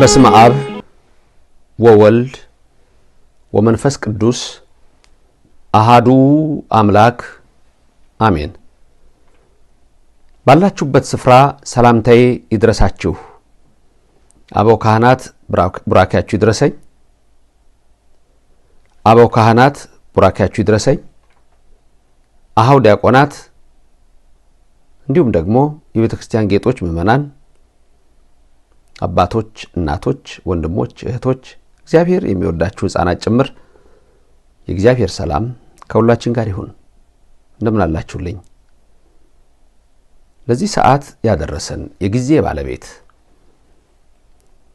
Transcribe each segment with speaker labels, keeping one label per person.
Speaker 1: በስመ አብ ወወልድ ወመንፈስ ቅዱስ አሃዱ አምላክ አሜን። ባላችሁበት ስፍራ ሰላምታዬ ይድረሳችሁ። አበው ካህናት ቡራኪያችሁ ይድረሰኝ። አበው ካህናት ቡራኪያችሁ ይድረሰኝ። አሃው ዲያቆናት እንዲሁም ደግሞ የቤተክርስቲያን ጌጦች ምእመናን፣ አባቶች፣ እናቶች፣ ወንድሞች፣ እህቶች፣ እግዚአብሔር የሚወዳችሁ ሕፃናት ጭምር የእግዚአብሔር ሰላም ከሁላችን ጋር ይሁን። እንደምን አላችሁልኝ? ለዚህ ሰዓት ያደረሰን የጊዜ ባለቤት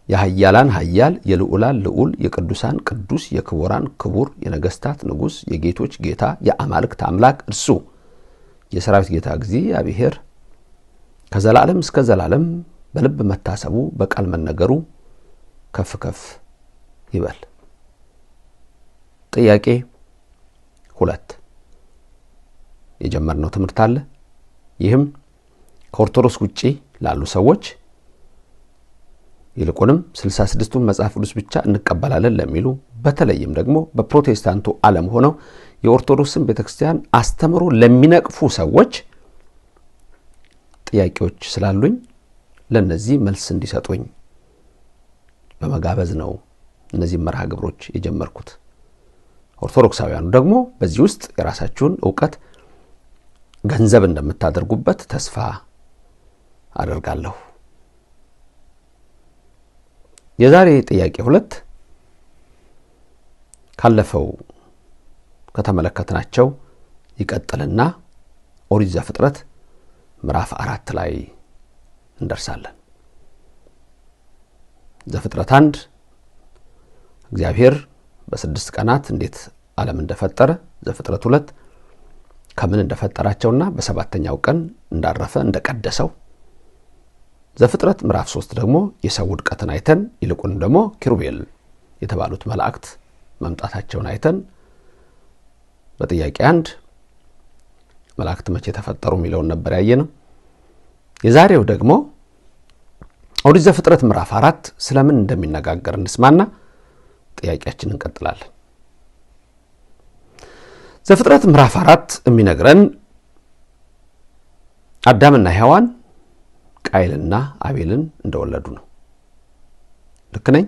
Speaker 1: የኃያላን ኃያል የልዑላን ልዑል የቅዱሳን ቅዱስ የክቡራን ክቡር የነገስታት ንጉስ የጌቶች ጌታ የአማልክት አምላክ እርሱ የሰራዊት ጌታ እግዚአብሔር ከዘላለም እስከ ዘላለም በልብ መታሰቡ በቃል መነገሩ ከፍ ከፍ ይበል። ጥያቄ 2 የጀመርነው ትምህርት አለ። ይህም ከኦርቶዶክስ ውጪ ላሉ ሰዎች ይልቁንም 66ቱን መጽሐፍ ቅዱስ ብቻ እንቀበላለን ለሚሉ በተለይም ደግሞ በፕሮቴስታንቱ ዓለም ሆነው የኦርቶዶክስን ቤተክርስቲያን አስተምሮ ለሚነቅፉ ሰዎች ጥያቄዎች ስላሉኝ ለነዚህ መልስ እንዲሰጡኝ በመጋበዝ ነው እነዚህ መርሃ ግብሮች የጀመርኩት። ኦርቶዶክሳውያኑ ደግሞ በዚህ ውስጥ የራሳችሁን ዕውቀት ገንዘብ እንደምታደርጉበት ተስፋ አደርጋለሁ። የዛሬ ጥያቄ 2 ካለፈው ከተመለከትናቸው ይቀጥልና ኦሪት ዘፍጥረት ምዕራፍ 4 ላይ እንደርሳለን። ዘፍጥረት 1 እግዚአብሔር በ6 ቀናት እንዴት ዓለም እንደፈጠረ፣ ዘፍጥረት 2 ከምን እንደፈጠራቸውና በ7ኛው ቀን እንዳረፈ እንደቀደሰው፣ ዘፍጥረት ምዕራፍ 3 ደግሞ የሰው ውድቀትን አይተን ይልቁንም ደግሞ ኪሩቤል የተባሉት መላእክት መምጣታቸውን አይተን በጥያቄ 1 መላእክት መቼ ተፈጠሩ የሚለውን ነበር ያየነው። የዛሬው ደግሞ ኦሪት ዘፍጥረት ምዕራፍ 4 ስለምን እንደሚነጋገር እንስማና ጥያቄያችንን እንቀጥላለን። ዘፍጥረት ምዕራፍ 4 የሚነግረን አዳምና ሔዋን ቃየልና አቤልን እንደወለዱ ነው። ልክ ነኝ?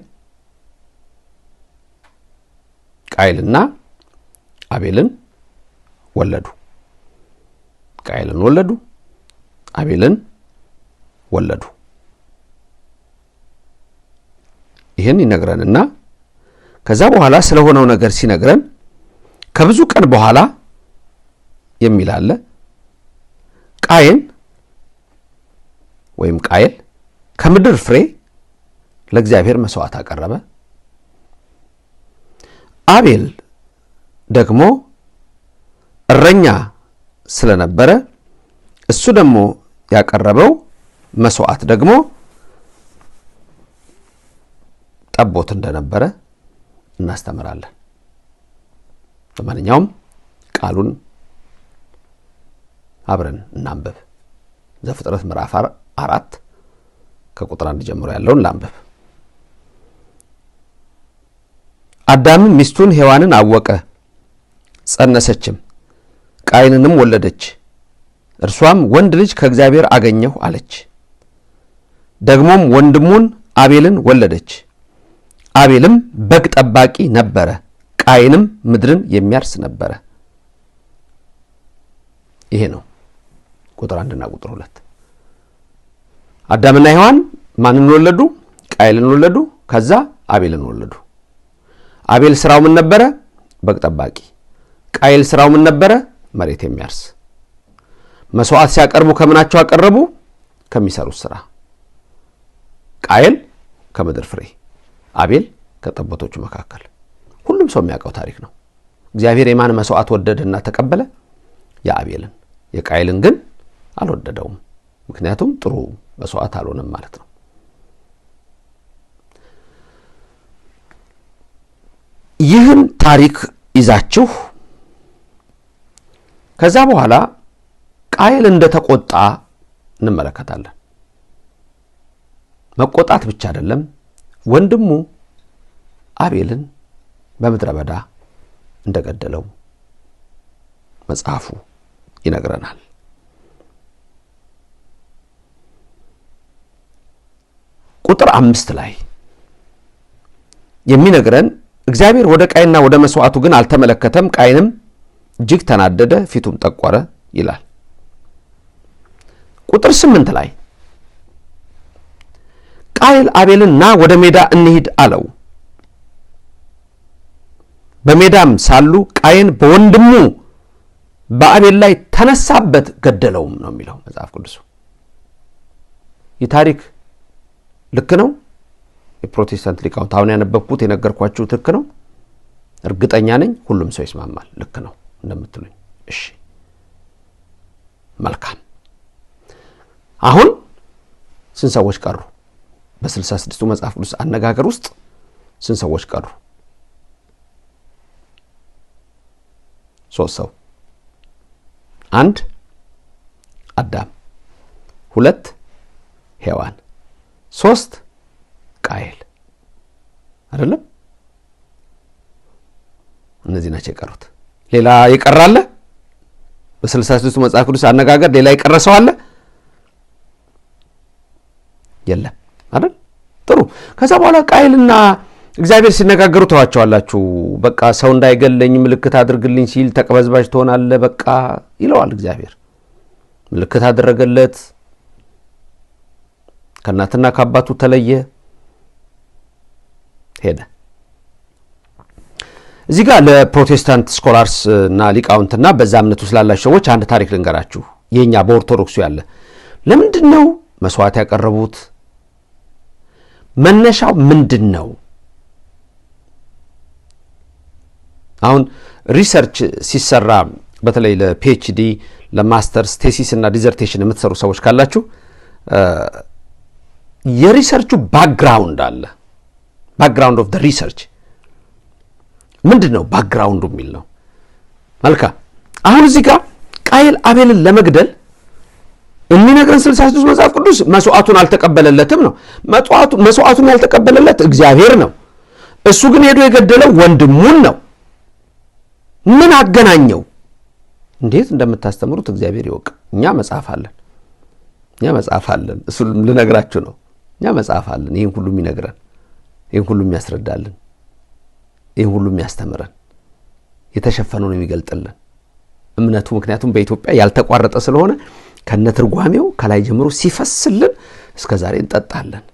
Speaker 1: ቃየልና አቤልን ወለዱ። ቃየልን ወለዱ፣ አቤልን ወለዱ። ይህን ይነግረንና ከዛ በኋላ ስለሆነው ነገር ሲነግረን ከብዙ ቀን በኋላ የሚል አለ። ቃየን ወይም ቃየል ከምድር ፍሬ ለእግዚአብሔር መስዋዕት አቀረበ። አቤል ደግሞ እረኛ ስለነበረ እሱ ደግሞ ያቀረበው መስዋዕት ደግሞ ጠቦት እንደነበረ እናስተምራለን። ለማንኛውም ቃሉን አብረን እናንብብ። ዘፍጥረት ምዕራፍ 4 ከቁጥር 1 ጀምሮ ያለውን ላንብብ። አዳምም ሚስቱን ሔዋንን አወቀ፣ ጸነሰችም፣ ቃየንንም ወለደች። እርሷም ወንድ ልጅ ከእግዚአብሔር አገኘሁ አለች። ደግሞም ወንድሙን አቤልን ወለደች። አቤልም በግ ጠባቂ ነበረ፣ ቃየንም ምድርን የሚያርስ ነበረ። ይሄ ነው ቁጥር 1 እና ቁጥር 2። አዳምና ሔዋን ማንን ወለዱ? ቃየልን ወለዱ። ከዛ አቤልን ወለዱ። አቤል ስራው ምን ነበረ? በግ ጠባቂ። ቃየል ስራው ምን ነበረ? መሬት የሚያርስ። መስዋዕት ሲያቀርቡ ከምናቸው አቀረቡ? ከሚሰሩት ስራ። ቃየል ከምድር ፍሬ፣ አቤል ከጠቦቶቹ መካከል። ሁሉም ሰው የሚያውቀው ታሪክ ነው። እግዚአብሔር የማን መስዋዕት ወደደና ተቀበለ? የአቤልን። የቃየልን ግን አልወደደውም። ምክንያቱም ጥሩ መስዋዕት አልሆነም ማለት ነው። ይህን ታሪክ ይዛችሁ ከዛ በኋላ ቃየል እንደተቆጣ እንመለከታለን። መቆጣት ብቻ አይደለም፣ ወንድሙ አቤልን በምድረ በዳ እንደገደለው መጽሐፉ ይነግረናል። ቁጥር 5 ላይ የሚነግረን እግዚአብሔር ወደ ቃይንና ወደ መስዋዕቱ ግን አልተመለከተም፣ ቃይንም እጅግ ተናደደ፣ ፊቱም ጠቆረ ይላል። ቁጥር 8 ላይ ቃየል አቤልን ና ወደ ሜዳ እንሂድ አለው። በሜዳም ሳሉ ቃየን በወንድሙ በአቤል ላይ ተነሳበት፣ ገደለውም ነው የሚለው መጽሐፍ ቅዱስ። ይህ ታሪክ ልክ ነው? የፕሮቴስታንት ሊቃውንት አሁን ያነበብኩት የነገርኳችሁ ልክ ነው? እርግጠኛ ነኝ ሁሉም ሰው ይስማማል። ልክ ነው እንደምትሉኝ። እሺ መልካም። አሁን ስንት ሰዎች ቀሩ? በ66ቱ መጽሐፍ ቅዱስ አነጋገር ውስጥ ስንት ሰዎች ቀሩ? 3 ሰው። 1 አዳም፣ 2 ሔዋን፣ 3 ቃየል። አይደለም? እነዚህ ናቸው የቀሩት። ሌላ ይቀራል? በ66ቱ መጽሐፍ ቅዱስ አነጋገር ሌላ ይቀረሰው አለ? የለም አይደል? ጥሩ። ከዛ በኋላ ቃየልና እግዚአብሔር ሲነጋገሩ ተዋቸዋላችሁ። በቃ ሰው እንዳይገለኝ ምልክት አድርግልኝ ሲል ተቀበዝባዥ ትሆናለህ በቃ ይለዋል እግዚአብሔር። ምልክት አደረገለት፣ ከእናትና ከአባቱ ተለየ፣ ሄደ። እዚህ ጋር ለፕሮቴስታንት ስኮላርስ እና ሊቃውንትና በዛ እምነት ውስጥ ላላችሁ ሰዎች አንድ ታሪክ ልንገራችሁ። የኛ በኦርቶዶክሱ ያለ ለምንድነው መስዋዕት ያቀረቡት? መነሻው ምንድነው? አሁን ሪሰርች ሲሰራ በተለይ ለፒኤችዲ ለማስተርስ ቴሲስ እና ዲዘርቴሽን የምትሰሩ ሰዎች ካላችሁ የሪሰርቹ ባክግራውንድ አለ። ባክግራውንድ ኦፍ ዘ ሪሰርች ምንድነው? ባክግራውንዱ የሚል ነው። መልካም። አሁን እዚህ ጋር ቃየል አቤልን ለመግደል የሚነግረን 66 መጽሐፍ ቅዱስ መስዋዕቱን አልተቀበለለትም ነው። መስዋዕቱን ያልተቀበለለት እግዚአብሔር ነው። እሱ ግን ሄዶ የገደለው ወንድሙን ነው። ምን አገናኘው? እንዴት እንደምታስተምሩት እግዚአብሔር ይወቅ። እኛ መጽሐፍ አለን። እሱ ልነግራችሁ ነው። እኛ መጽሐፍ አለን። ይሄን ሁሉ የሚነግረን፣ ይሄን ሁሉ የሚያስረዳልን፣ ይሄን ሁሉ የሚያስተምረን፣ የተሸፈነውን የሚገልጥልን እምነቱ ምክንያቱም በኢትዮጵያ ያልተቋረጠ ስለሆነ ከነትርጓሜው ከላይ ጀምሮ ሲፈስልን እስከዛሬ እንጠጣለን።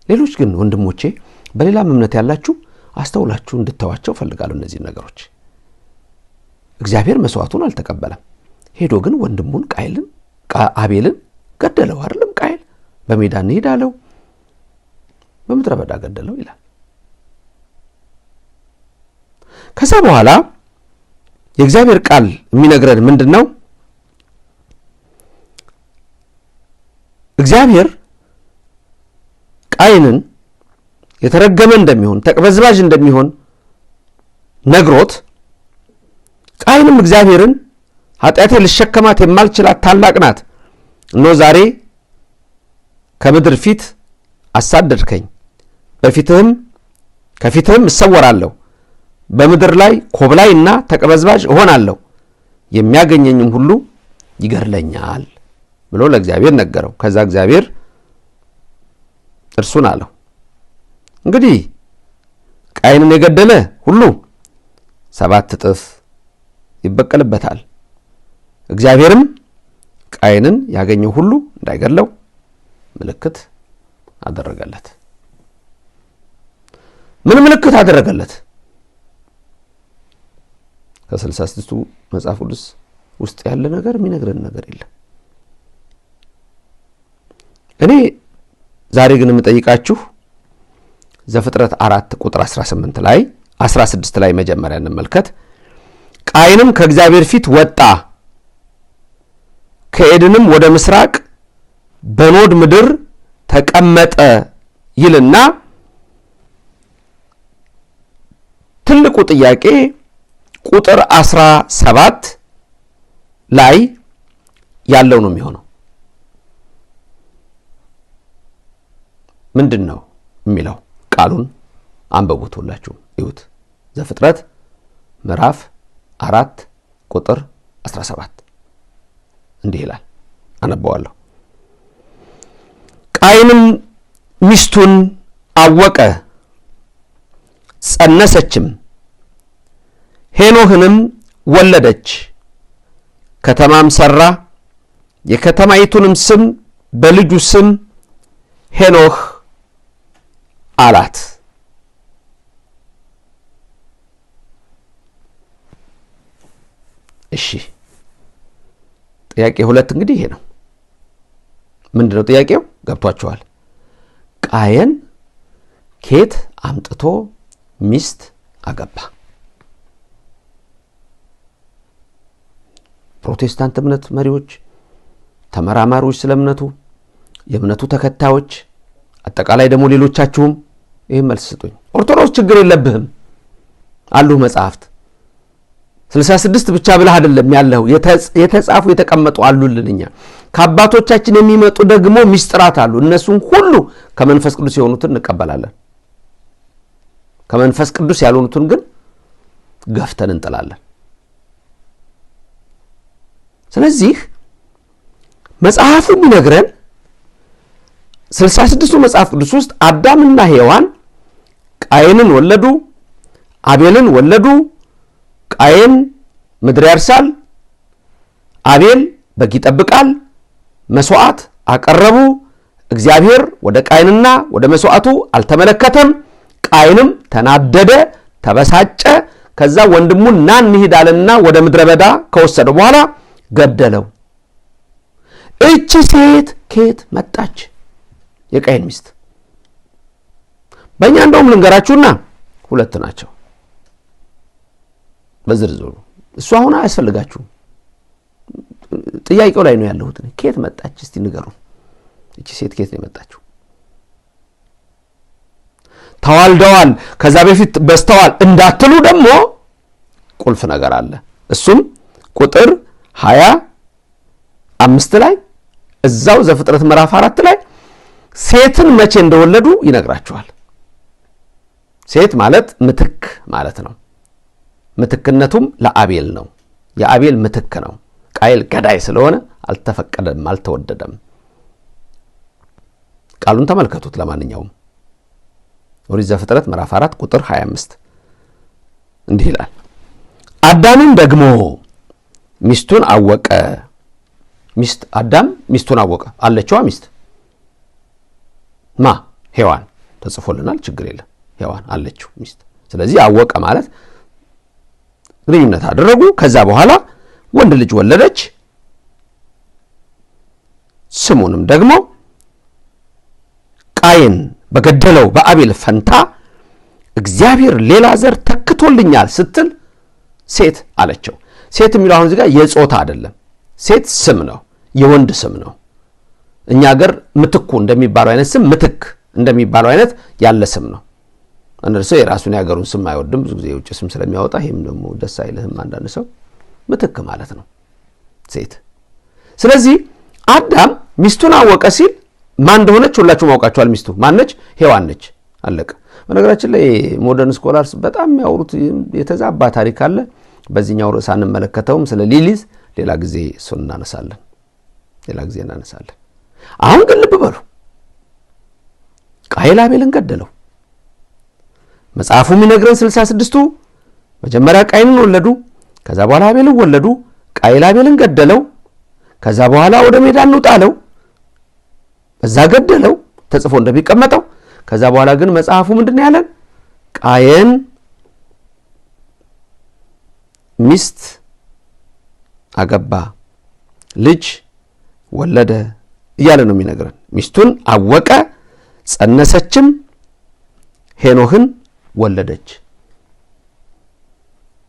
Speaker 1: ሌሎች ግን ወንድሞቼ በሌላም እምነት ያላችሁ አስተውላችሁ እንድታዋቸው ፈልጋለሁ። እነዚህ ነገሮች እግዚአብሔር መስዋዕቱን አልተቀበለም። ሄዶ ግን ወንድሙን አቤልን ገደለው። አይደለም? ቃየል በሜዳ እንሂድ አለው፣ በምድረ በዳ ገደለው ይላል። ከዛ በኋላ የእግዚአብሔር ቃል የሚነግረን ምንድነው? እግዚአብሔር ቃየንን የተረገመ እንደሚሆን ተቅበዝባዥ እንደሚሆን ነግሮት፣ ቃየንም እግዚአብሔርን ኃጢአቴ ልሸከማት የማልችላት ታላቅ ናት፣ እነሆ ዛሬ ከምድር ፊት አሳደድከኝ፣ ከፊትህም እሰወራለሁ፣ በምድር ላይ ኮብላይና ተቅበዝባዥ እሆናለሁ፣ የሚያገኘኝም ሁሉ ይገድለኛል ብሎ ለእግዚአብሔር ነገረው። ከዛ እግዚአብሔር እርሱን አለው፣ እንግዲህ ቃየንን የገደለ ሁሉ 7 እጥፍ ይበቀልበታል። እግዚአብሔርም ቃየንን ያገኘው ሁሉ እንዳይገድለው ምልክት አደረገለት። ምን ምልክት አደረገለት? ከ66ቱ መጽሐፍ ቅዱስ ውስጥ ያለ ነገር የሚነግረን ነገር የለም። እኔ ዛሬ ግን የምጠይቃችሁ ዘፍጥረት 4 ቁጥር 16 ላይ መጀመሪያ እንመልከት። ቃየንም ከእግዚአብሔር ፊት ወጣ፣ ከኤድንም ወደ ምስራቅ በኖድ ምድር ተቀመጠ ይልና ትልቁ ጥያቄ ቁጥር 17 ላይ ያለው ነው የሚሆነው። ምንድነው? የሚለው ቃሉን አንበቡት ሁላችሁ ይሁት ዘፍጥረት ምዕራፍ 4 ቁጥር 17 እንዲህ ይላል አነባዋለሁ ቃየንም ሚስቱን አወቀ ጸነሰችም ሄኖህንም ወለደች ከተማም ሰራ የከተማይቱንም ስም በልጁ ስም ሄኖህ አላት እሺ ጥያቄ 2 እንግዲህ ይሄ ነው ምንድነው ጥያቄው ገብቷችኋል ቃየን ኬት አምጥቶ ሚስት አገባ ፕሮቴስታንት እምነት መሪዎች ተመራማሪዎች ስለእምነቱ የእምነቱ ተከታዮች አጠቃላይ ደግሞ ሌሎቻችሁም ይሄን መልስ ስጡኝ ኦርቶዶክስ ችግር የለብህም አሉ መጽሐፍት 66 ብቻ ብለህ አይደለም ያለው የተጻፉ የተቀመጡ አሉልንኛ ከአባቶቻችን የሚመጡ ደግሞ ሚስጥራት አሉ እነሱን ሁሉ ከመንፈስ ቅዱስ የሆኑትን እንቀበላለን ከመንፈስ ቅዱስ ያልሆኑትን ግን ገፍተን እንጥላለን ስለዚህ መጽሐፉ የሚነግረን 66ቱ መጽሐፍ ቅዱስ ውስጥ አዳምና ሔዋን ቃየንን ወለዱ አቤልን ወለዱ ቃየን ምድር ያርሳል አቤል በግ ይጠብቃል መስዋዕት አቀረቡ እግዚአብሔር ወደ ቃየንና ወደ መስዋዕቱ አልተመለከተም ቃየንም ተናደደ ተበሳጨ ከዛ ወንድሙን ና እንሂድ አለና ወደ ምድረ በዳ ከወሰደው በኋላ ገደለው እቺ ሴት ከየት መጣች የቃየን ሚስት በእኛ እንደውም ልንገራችሁና 2 ናቸው በዝርዝሩ እሱ አሁን አያስፈልጋችሁም ጥያቄው ላይ ነው ያለሁት ከየት መጣች እስቲ ንገሩ እቺ ሴት ከየት ነው መጣችው ተዋልደዋል ከዛ በፊት በስተዋል እንዳትሉ ደግሞ ቁልፍ ነገር አለ እሱም ቁጥር 25 ላይ እዛው ዘፍጥረት ምዕራፍ 4 ላይ ሴትን መቼ እንደወለዱ ይነግራቸዋል ሴት ማለት ምትክ ማለት ነው ምትክነቱም ለአቤል ነው የአቤል ምትክ ነው ቃየል ገዳይ ስለሆነ አልተፈቀደም አልተወደደም ቃሉን ተመልከቱት ለማንኛውም ኦሪት ዘፍጥረት ምዕራፍ 4 ቁጥር 25 እንዲህ ይላል አዳምም ደግሞ ሚስቱን አወቀ ሚስት አዳም ሚስቱን አወቀ አለችዋ ሚስት ማ ሔዋን ተጽፎልናል ችግር የለም ሔዋን አለችው ሚስት ስለዚህ አወቀ ማለት ግንኙነት አደረጉ ከዛ በኋላ ወንድ ልጅ ወለደች ስሙንም ደግሞ ቃየን በገደለው በአቤል ፈንታ እግዚአብሔር ሌላ ዘር ተክቶልኛል ስትል ሴት አለችው ሴት የሚለው አሁን እዚህ ጋር የጾታ አይደለም ሴት ስም ነው የወንድ ስም ነው እኛ ሀገር ምትኩ እንደሚባለው አይነት ስም ምትክ እንደሚባለው አይነት ያለ ስም ነው አንደርሰው የራሱን ያገሩን ስም አይወድም ብዙ ጊዜ የውጭ ስም ስለሚያወጣ ይሄም ደግሞ ደስ አይልህም አንዳንድ ሰው ምትክ ማለት ነው ሴት ስለዚህ አዳም ሚስቱን አወቀ ሲል ማን እንደሆነች ሁላችሁ ማውቃችኋል ሚስቱ ማነች ሔዋን ነች አለቀ በነገራችን ላይ ሞደርን ስኮላርስ በጣም ያወሩት የተዛባ ታሪክ አለ በዚህኛው ርዕስ አንመለከተውም ስለ ሊሊዝ ሌላ ጊዜ እሱን እናነሳለን አሁን ግን ልብ በሉ ቃየል አቤልን ገደለው መጽሐፉ የሚነግረን 66ቱ መጀመሪያ ቃየንን ወለዱ ከዛ በኋላ አቤልን ወለዱ ቃየል አቤልን ገደለው ከዛ በኋላ ወደ ሜዳ እንውጣለው በዛ ገደለው ተጽፎ እንደሚቀመጠው ከዛ በኋላ ግን መጽሐፉ ምንድነው ያለን ቃየን ሚስት አገባ ልጅ ወለደ እያለ ነው የሚነግረን ሚስቱን አወቀ ጸነሰችም ሄኖህን ወለደች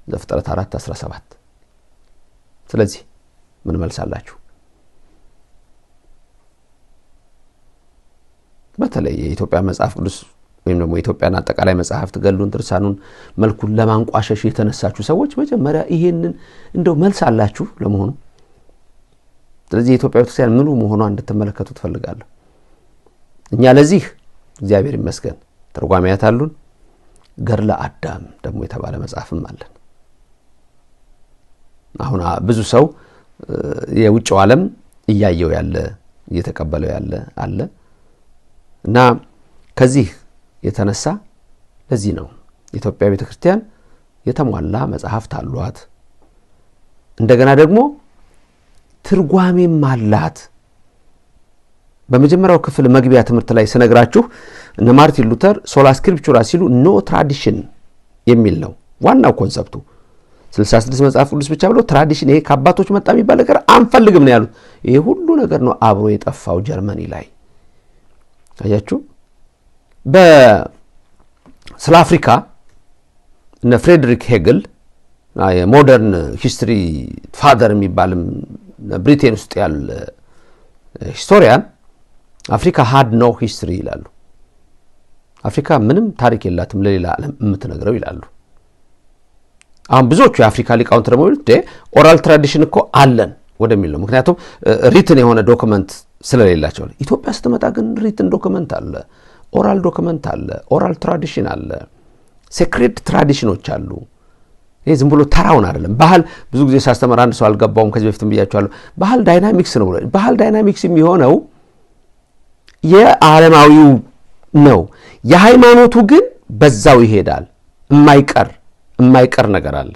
Speaker 1: ዘፍጥረት 4:17 ስለዚህ ምን መልሳላችሁ በተለይ የኢትዮጵያ መጽሐፍ ቅዱስ ወይም ደግሞ የኢትዮጵያን አጠቃላይ መጽሐፍት ገሉን ድርሳኑን መልኩን ለማንቋሸሽ የተነሳችሁ ሰዎች መጀመሪያ ይሄንን እንደው መልሳላችሁ ለመሆኑ ስለዚህ የኢትዮጵያ ቤተክርስቲያን ምኑ መሆኗን እንድትመለከቱ ፈልጋለሁ እኛ ለዚህ እግዚአብሔር ይመስገን ተርጓሚያት አሉን። ገድለ አዳም ደግሞ የተባለ መጽሐፍም አለን። አሁን ብዙ ሰው የውጭው ዓለም እያየው ያለ እየተቀበለው ያለ አለ እና ከዚህ የተነሳ ለዚህ ነው ኢትዮጵያ ቤተክርስቲያን የተሟላ መጽሐፍት አሏት። እንደገና ደግሞ ትርጓሜም አላት። በመጀመሪያው ክፍል መግቢያ ትምህርት ላይ ስነግራችሁ እነ ማርቲን ሉተር ሶላ ስክሪፕቹራ ሲሉ ኖ ትራዲሽን የሚል ነው ዋናው ኮንሰፕቱ። 66 መጽሐፍ ቅዱስ ብቻ ብለው ትራዲሽን ይሄ ከአባቶች መጣ የሚባል ነገር አንፈልግም ነው ያሉት። ይሄ ሁሉ ነገር ነው አብሮ የጠፋው ጀርመኒ ላይ። አያችሁ ስለ አፍሪካ እነ ፍሬድሪክ ሄግል የሞደርን ሂስትሪ ፋደር የሚባልም ብሪቴን ውስጥ ያለ ሂስቶሪያን አፍሪካ had no history ይላሉ። አፍሪካ ምንም ታሪክ የላትም ለሌላ ዓለም የምትነግረው ይላሉ። አሁን ብዙዎቹ የአፍሪካ ሊቃውንት ደግሞ ኦራል ትራዲሽን እኮ አለን ወደሚል ነው። ምክንያቱም ሪትን የሆነ ዶክመንት ስለሌላቸው። ኢትዮጵያ ስትመጣ ግን ሪትን ዶክመንት አለ፣ ኦራል ዶክመንት አለ፣ ኦራል ትራዲሽን አለ፣ ሴክሬት ትራዲሽኖች አሉ። ይሄ ዝም ብሎ ተራውን አይደለም። ባህል ብዙ ጊዜ ሳስተምር አንድ ሰው አልገባውም ከዚህ በፊትም ብያቸዋለሁ። ባህል ዳይናሚክስ ነው ብሎ ባህል ዳይናሚክስ የሚሆነው የዓለማዊው ነው። የሃይማኖቱ ግን በዛው ይሄዳል። የማይቀር ነገር አለ።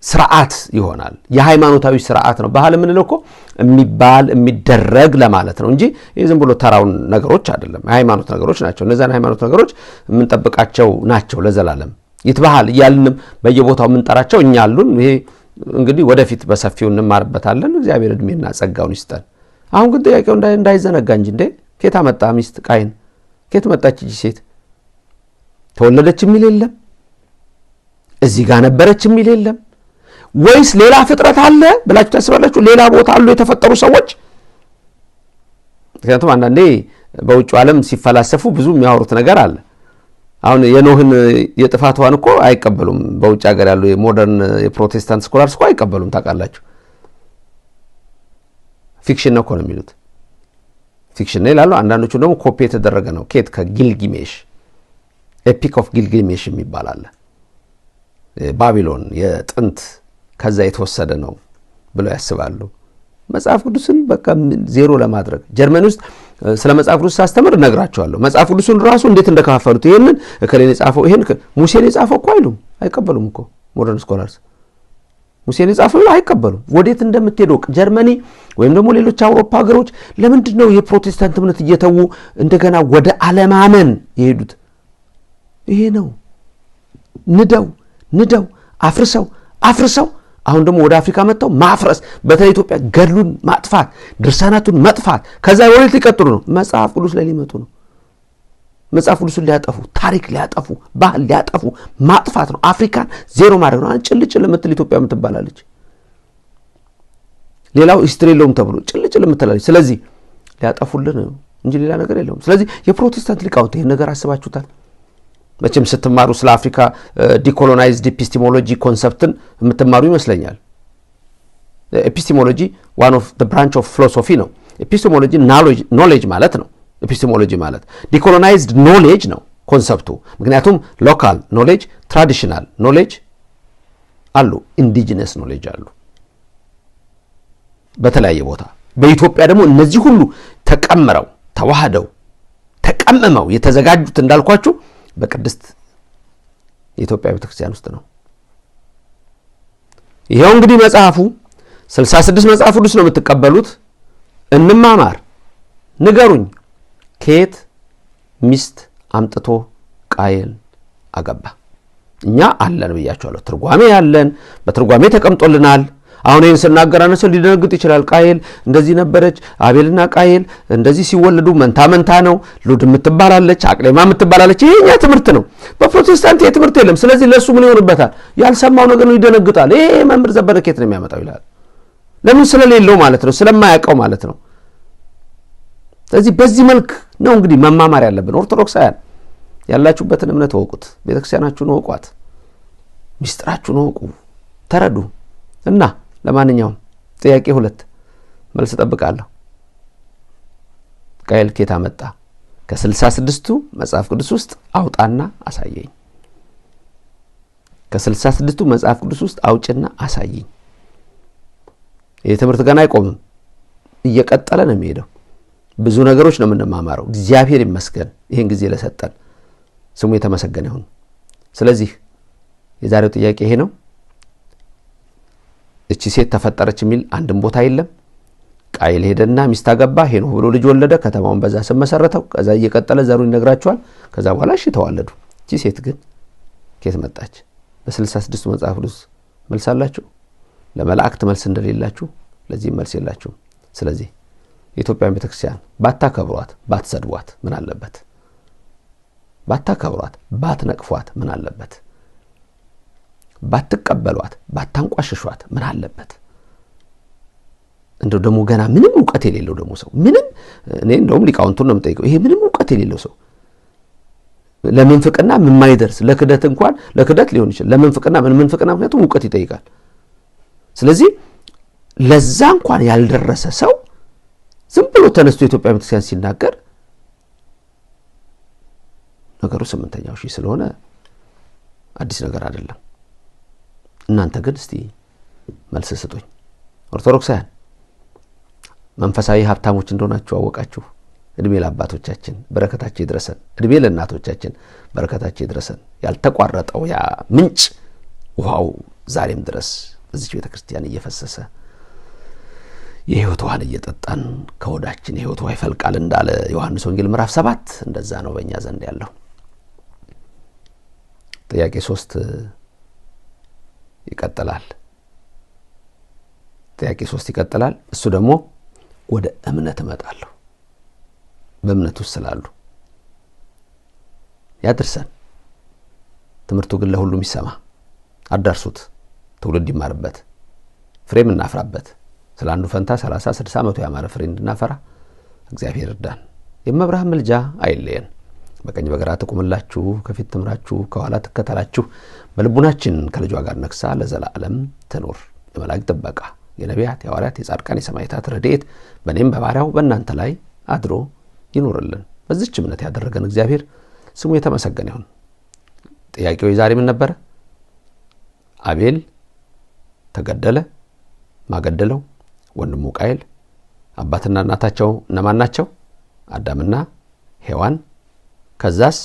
Speaker 1: ስርዓት ይሆናል። የሃይማኖታዊ ስርዓት ነው። ባህል ምን ነው እኮ የሚባል የሚደረግ ለማለት ነው እንጂ ይሄ ዝም ብሎ ተራውን ነገሮች አይደለም። የሃይማኖት ነገሮች ናቸው። እነዛን ሃይማኖት ነገሮች የምንጠብቃቸው ናቸው ለዘላለም። ይትባሃል ይያልንም በየቦታው የምንጠራቸው እኛ አሉን። ይሄ እንግዲህ ወደፊት በሰፊው እንማርበታለን። እግዚአብሔር እድሜና ጸጋውን ይስጠን። አሁን ግን ጥያቄው እንዳይዘነጋ እንጂ እንዴ ኬታ መጣ ሚስት ቃይን ኬት መጣች እጂ ሴት ተወለደች የሚል የለም። እዚህ ጋር ነበረች የሚል የለም። ወይስ ሌላ ፍጥረት አለ ብላችሁ ታስባላችሁ? ሌላ ቦታ አሉ የተፈጠሩ ሰዎች? ምክንያቱም አንዳንዴ በውጭ ዓለም ሲፈላሰፉ ብዙ የሚያወሩት ነገር አለ። አሁን የኖህን የጥፋቷን እኮ አይቀበሉም። በውጭ ሀገር ያሉ የሞደርን የፕሮቴስታንት ስኮላርስ እኮ አይቀበሉም። ታውቃላችሁ ፊክሽን ነው እኮ ነው የሚሉት። ፊክሽን ነው ይላሉ። አንዳንዶቹ ደግሞ ኮፒ የተደረገ ነው። ኬት ከጊልጊሜሽ ኤፒክ ኦፍ ጊልጊሜሽ የሚባል አለ። ባቢሎን የጥንት ከዛ የተወሰደ ነው ብለው ያስባሉ። መጽሐፍ ቅዱስን በቃ ዜሮ ለማድረግ ጀርመን ውስጥ ስለ መጽሐፍ ቅዱስ ሳስተምር እነግራቸዋለሁ። መጽሐፍ ቅዱስን ራሱ እንዴት እንደከፋፈሉት ይሄንን እከሌን የጻፈው ይሄን ሙሴን የጻፈው እኮ አይሉም፣ አይቀበሉም እኮ ሞደርን ስኮላርስ ሙሴን የጻፈው አይቀበሉም። ወዴት እንደምትሄደው ጀርመኒ ወይም ደግሞ ሌሎች አውሮፓ ሀገሮች ለምንድን ነው የፕሮቴስታንት እምነት እየተዉ እንደገና ወደ አለማመን የሄዱት? ይሄ ነው። ንደው አፍርሰው አሁን ደግሞ ወደ አፍሪካ መጣው ማፍረስ፣ በተለይ ኢትዮጵያ ገድሉን ማጥፋት፣ ድርሳናቱን መጥፋት። ከዛ ወዴት ሊቀጥሉ ነው? መጽሐፍ ቅዱስ ላይ ሊመጡ ነው። መጽሐፍ ቅዱስን ሊያጠፉ፣ ታሪክ ሊያጠፉ፣ ባህል ሊያጠፉ ማጥፋት ነው። አፍሪካን ዜሮ ማድረግ ነው። ጭልጭል የምትል ኢትዮጵያ የምትባላለች፣ ሌላው ሂስትሪ የለውም ተብሎ ጭልጭል የምትላለች። ስለዚህ ሊያጠፉልን ነው እንጂ ሌላ ነገር የለውም። ስለዚህ የፕሮቴስታንት ሊቃውንት ይሄን ነገር አስባችሁታል? መቼም ስትማሩ ስለ አፍሪካ ዲኮሎናይዝድ ኤፒስቲሞሎጂ ኮንሰፕትን የምትማሩ ይመስለኛል። ኤፒስቲሞሎጂ ዋን ኦፍ ዘ ብራንች ኦፍ ፊሎሶፊ ነው። ኤፒስቲሞሎጂ ኖሌጅ ማለት ነው። ኤፒስቲሞሎጂ ማለት ዲኮሎናይዝድ ኖሌጅ ነው ኮንሰፕቱ። ምክንያቱም ሎካል ኖሌጅ፣ ትራዲሽናል ኖሌጅ አሉ፣ ኢንዲጂነስ ኖሌጅ አሉ በተለያየ ቦታ። በኢትዮጵያ ደግሞ እነዚህ ሁሉ ተቀምረው ተዋህደው ተቀምመው የተዘጋጁት እንዳልኳችሁ በቅድስት የኢትዮጵያ ቤተክርስቲያን ውስጥ ነው። ይሄው እንግዲህ መጽሐፉ 66 መጽሐፍ ቅዱስ ነው የምትቀበሉት። እንማማር፣ ንገሩኝ ከየት ሚስት አምጥቶ ቃየል አገባ? እኛ አለን ብያቸዋለሁ። ትርጓሜ ያለን በትርጓሜ ተቀምጦልናል። አሁን ይሄን ስናገር አነሰ ሊደነግጥ ይችላል። ቃየል እንደዚህ ነበረች፣ አቤልና ቃየል እንደዚህ ሲወለዱ መንታ ነው፣ ሉድ የምትባላለች፣ አቅሌማ የምትባላለች። ይሄኛ ትምህርት ነው። በፕሮቴስታንት ይሄ ትምህርት የለም። ስለዚህ ለሱ ምን ይሆንበታል? ያልሰማው ነገር ነው፣ ይደነግጣል። ይሄ መምህር ዘበነ ከየት ነው የሚያመጣው ይላል። ለምን? ስለሌለው ማለት ነው፣ ስለማያውቀው ማለት ነው። ስለዚህ በዚህ መልክ ነው እንግዲህ መማማር ያለብን። ኦርቶዶክሳውያን ያላችሁበትን እምነት ወቁት፣ ቤተክርስቲያናችሁን ወቋት፣ ሚስጥራችሁን ወቁ፣ ተረዱ። እና ለማንኛውም ጥያቄ 2 መልስ ጠብቃለሁ። ቃየል ከየት መጣ? ከ66ቱ መጽሐፍ ቅዱስ ውስጥ አውጣና አሳየኝ። ከ66ቱ መጽሐፍ ቅዱስ ውስጥ አውጭና አሳየኝ። ይሄ ትምህርት ገና አይቆምም፣ እየቀጠለ ነው የሚሄደው። ብዙ ነገሮች ነው የምንማማረው። እግዚአብሔር ይመስገን ይሄን ጊዜ ለሰጠን፣ ስሙ የተመሰገነ ይሁን። ስለዚህ የዛሬው ጥያቄ ይሄ ነው። እቺ ሴት ተፈጠረች የሚል አንድም ቦታ የለም። ቃየል ሄደና ሚስት አገባ፣ ሄኖህ ብሎ ልጅ ወለደ፣ ከተማውን በዛ ስም መሰረተው። ከዛ እየቀጠለ ዘሩን ይነግራቸዋል። ከዛ በኋላ እሺ ተዋለዱ። እቺ ሴት ግን ከየት መጣች? በ66 መጽሐፍ ቅዱስ መልስ አላችሁ። ለመላእክት መልስ እንደሌላችሁ ለዚህ መልስ የላችሁ። ስለዚህ የኢትዮጵያ ቤተክርስቲያን ባታከብሯት ባትሰድቧት ምን አለበት? ባታከብሯት ባትነቅፏት ምን አለበት? ባትቀበሏት ባታንቋሽሿት ምን አለበት? እንደው ደሞ ገና ምንም ዕውቀት የሌለው ደሞ ሰው ምንም እኔ እንደውም ሊቃውንቱን ነው የምጠይቀው። ይሄ ምንም ዕውቀት የሌለው ሰው ለምንፍቅና የማይደርስ ለክደት እንኳን ለክደት ሊሆን ይችላል። ለምንፍቅና ምክንያቱም ዕውቀት ይጠይቃል። ስለዚህ ለዛ እንኳን ያልደረሰ ሰው ዝም ብሎ ተነስቶ የኢትዮጵያ ቤተክርስቲያን ሲናገር ነገሩ 8ኛው ሺህ ስለሆነ አዲስ ነገር አይደለም። እናንተ ግን እስቲ መልስ ስጡኝ። ኦርቶዶክሳውያን መንፈሳዊ ሀብታሞች እንደሆናችሁ አወቃችሁ። እድሜ ለአባቶቻችን በረከታቸው ይድረሰን። እድሜ ለእናቶቻችን በረከታቸው ይድረሰን። ያልተቋረጠው ያ ምንጭ ውሃው ዛሬም ድረስ በዚህ ቤተክርስቲያን እየፈሰሰ የሕይወት ውሃን እየጠጣን ከወዳችን የሕይወት ውሃ ይፈልቃል እንዳለ ዮሐንስ ወንጌል ምዕራፍ 7 እንደዛ ነው በእኛ ዘንድ ያለው። ጥያቄ 3 ይቀጥላል። ጥያቄ 3 ይቀጥላል። እሱ ደግሞ ወደ እምነት እመጣለሁ። በእምነት ውስጥ ስላሉ ያድርሰን። ትምህርቱ ግን ለሁሉም ይሰማ። አዳርሱት፣ ትውልድ ይማርበት፣ ፍሬም እናፍራበት። ስላንዱ ፈንታ 30 60 100 ያማረ ፍሬ እንድናፈራ እግዚአብሔር ይርዳን። የመብርሃን ምልጃ አይለየን። በቀኝ በግራ ተቆምላችሁ፣ ከፊት ትምራችሁ፣ ከኋላ ተከተላችሁ፣ በልቡናችን ከልጇ ጋር ነክሳ ለዘላለም ትኑር። የመላእክት ጥበቃ፣ የነቢያት፣ የሐዋርያት፣ የጻድቃን፣ የሰማዕታት ረድኤት በእኔም በባሪያው በእናንተ ላይ አድሮ ይኖርልን። በዚህች እምነት ያደረገን እግዚአብሔር ስሙ የተመሰገነ ይሁን። ጥያቄው ዛሬ ምን ነበር? አቤል ተገደለ። ማገደለው ወንድሙ ቃየል። አባትና እናታቸው እነማን ናቸው? አዳምና ሔዋን። ከዛስ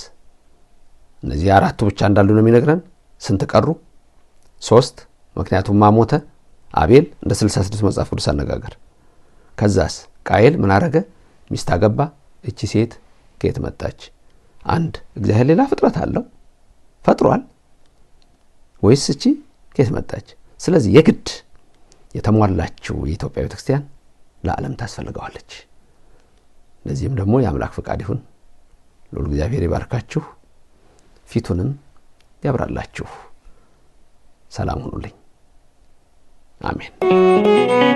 Speaker 1: እነዚህ አራቱ ብቻ እንዳሉ ነው የሚነግረን። ስንት ቀሩ? 3። ምክንያቱም ማሞተ አቤል እንደ 66 መጽሐፍ ቅዱስ አነጋገር። ከዛስ ቃየል ምን አረገ? ሚስት አገባ። እቺ ሴት ከየት መጣች? አንድ እግዚአብሔር ሌላ ፍጥረት አለው ፈጥሯል ወይስ እቺ ከየት መጣች? ስለዚህ የግድ የተሟላችው የኢትዮጵያ ቤተክርስቲያን ለዓለም ታስፈልጋለች። ለዚህም ደግሞ የአምላክ ፈቃድ ይሁን። ሎል እግዚአብሔር ይባርካችሁ፣ ፊቱንም ያብራላችሁ። ሰላም ሁኑልኝ። አሜን።